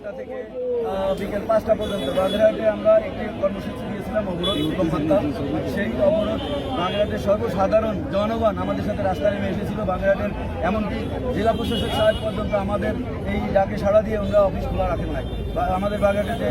9টা থেকে বিকেল 5টা পর্যন্ত বাগেরহাটে আমরা একটি কর্মসূচি দিয়েছিলাম, অবরোধ কর্মকর্তা। সেই অবরোধ বাগেরহাটের সর্বসাধারণ জনগণ আমাদের সাথে রাস্তায় নেমে এসেছিল। বাগেরহাটের এমনকি জেলা প্রশাসক সাহেব পর্যন্ত আমাদের এই ডাকে সাড়া দিয়ে ওনারা অফিস খোলা রাখেন নাই। আমাদের বাগেরহাটে যে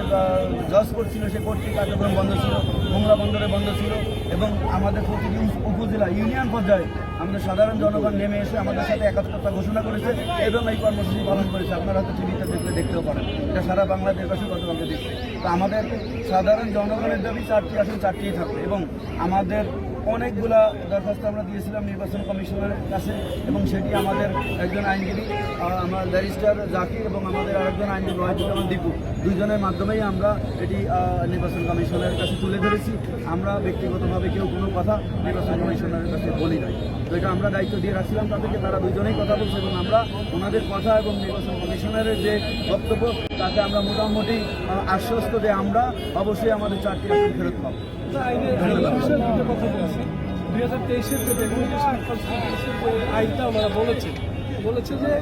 জজ কোর্ট ছিল, সেই কোর্টটি কার্যক্রম বন্ধ ছিল, মোংলা বন্দরে বন্ধ ছিল এবং আমাদের প্রতিটি উপজেলা ইউনিয়ন পর্যায়ে আমাদের সাধারণ জনগণ নেমে এসে আমাদের সাথে একাত্মতা ঘোষণা করেছে এবং এই কর্মসূচি পালন করেছে। আপনারা হয়তো টিভিতে দেখতেও পারেন, এটা সারা বাংলাদেশবাসী গতকালকে দেখছে। তো আমাদের সাধারণ জনগণের দাবি 4টি আসন 4টিই থাকবে এবং আমাদের অনেকগুলা দরখাস্ত আমরা দিয়েছিলাম নির্বাচন কমিশনের কাছে এবং সেটি আমাদের একজন আইনজীবী আমার ব্যারিস্টার জাকির এবং আমাদের আরেকজন আইনজীবী ওয়াহিদুজ্জামান দীপু, দুইজনের মাধ্যমেই আমরা এটি নির্বাচন কমিশনের কাছে তুলে ধরেছি। আমরা ব্যক্তিগতভাবে কেউ কোনো কথা নির্বাচন কমিশনের কাছে বলি নাই। তো এটা আমরা দায়িত্ব দিয়ে রাখছিলাম তাদেরকে, তারা দুজনেই কথা বলছে এবং আমরা ওনাদের কথা এবং নির্বাচন কমিশনের যে বক্তব্য তাতে আমরা মোটামুটি আশ্বস্ত যে আমরা অবশ্যই আমাদের 4টি আসন ফেরত পাবো। 2023-এর যে ডেপুটেশন আইনটা ওনারা বলেছে যে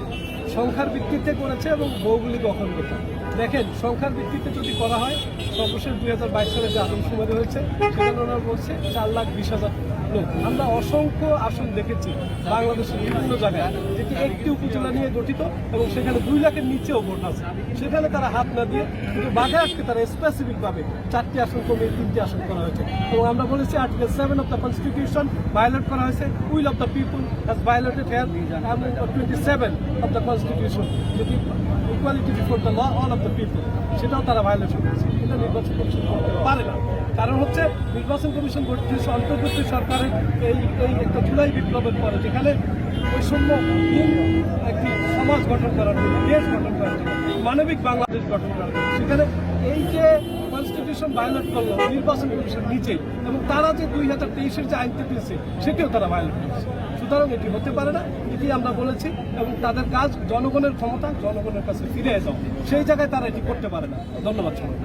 সংখ্যার ভিত্তিতে করেছে এবং ভৌগোলিক অখণ্ডতা। দেখেন, সংখ্যার ভিত্তিতে যদি করা হয়, সর্বশেষ 2022 সালে যে আদমশুমারি হয়েছে সেখানে ওনারা বলছে 4,20,000 লোক। আমরা অসংখ্য আসন দেখেছি বাংলাদেশের বিভিন্ন জায়গায়, যেটি একটি উপজেলা নিয়ে গঠিত এবং সেখানে 2 লাখের নিচেও ভোট আছে। সেখানে তারা হাত না দিয়ে কিন্তু বাগেরহাটকে তারা স্পেসিফিকভাবে 4টি আসন কমিয়ে 3টি আসন করা হয়েছে। এবং আমরা বলেছি article 7 of the constitution violate করা হয়েছে, will of the people has violated here, 27 of the constitution যদি equality before the law all of the people, সেটাও তারা ভায়োলেশন করেছে। এটা নির্বাচন কমিশন করতে পারে না। কারণ হচ্ছে নির্বাচন কমিশন গঠিত অন্তর্বর্তী সরকারের এই একটা জুলাই বিপ্লবের পরে যেখানে বৈষম্যহীন একটি সমাজ গঠন করার জন্য, দেশ গঠন করার জন্য, মানবিক বাংলাদেশ গঠন করার জন্য, সেখানে এই যে কনস্টিটিউশন ভায়োলেট করলো নির্বাচন কমিশন নিজেই, এবং তারা যে 2023-এর যে আইনটি দিয়েছে সেটিও তারা ভায়োলেট করেছে। সুতরাং এটি হতে পারে না, এটি আমরা বলেছি। এবং তাদের কাজ জনগণের ক্ষমতা জনগণের কাছে ফিরে যাও, সেই জায়গায় তারা এটি করতে পারে না। ধন্যবাদ সবাই।